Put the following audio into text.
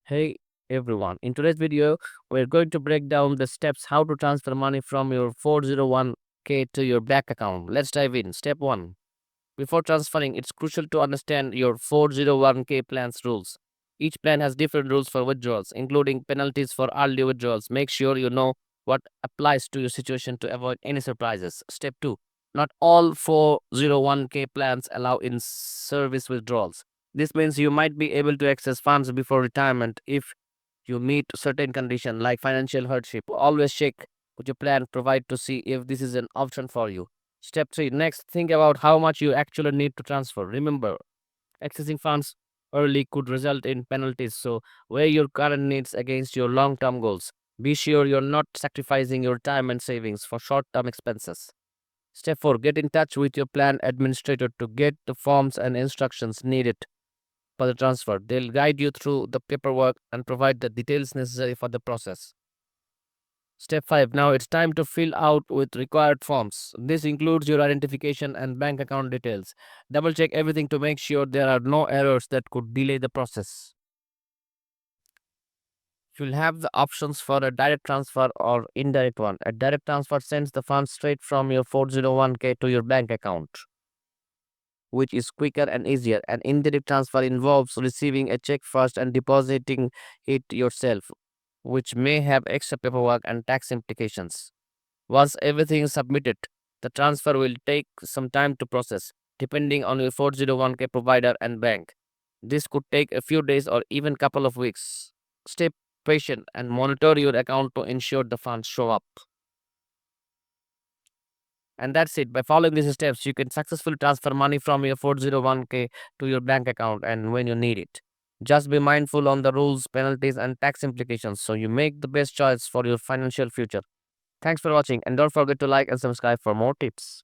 Hey everyone, in today's video, we're going to break down the steps how to transfer money from your 401k to your bank account. Let's dive in. Step 1. Before transferring, it's crucial to understand your 401k plan's rules. Each plan has different rules for withdrawals, including penalties for early withdrawals. Make sure you know what applies to your situation to avoid any surprises. Step 2. Not all 401k plans allow in service withdrawals. This means you might be able to access funds before retirement if you meet certain conditions like financial hardship. Always check what your plan provide to see if this is an option for you. Step 3. Next, think about how much you actually need to transfer. Remember, accessing funds early could result in penalties, so weigh your current needs against your long-term goals. Be sure you're not sacrificing your time and savings for short-term expenses. Step 4. Get in touch with your plan administrator to get the forms and instructions needed for the transfer. They'll guide you through the paperwork and provide the details necessary for the process. Step 5. Now it's time to fill out with required forms. This includes your identification and bank account details. Double check everything to make sure there are no errors that could delay the process. You'll have the options for a direct transfer or indirect one. A direct transfer sends the funds straight from your 401k to your bank account, which is quicker and easier. An indirect transfer involves receiving a check first and depositing it yourself, which may have extra paperwork and tax implications. Once everything is submitted, the transfer will take some time to process, depending on your 401k provider and bank. This could take a few days or even couple of weeks. Stay patient and monitor your account to ensure the funds show up. And that's it. By following these steps, you can successfully transfer money from your 401k to your bank account and when you need it. Just be mindful on the rules, penalties, and tax implications so you make the best choice for your financial future. Thanks for watching and don't forget to like and subscribe for more tips.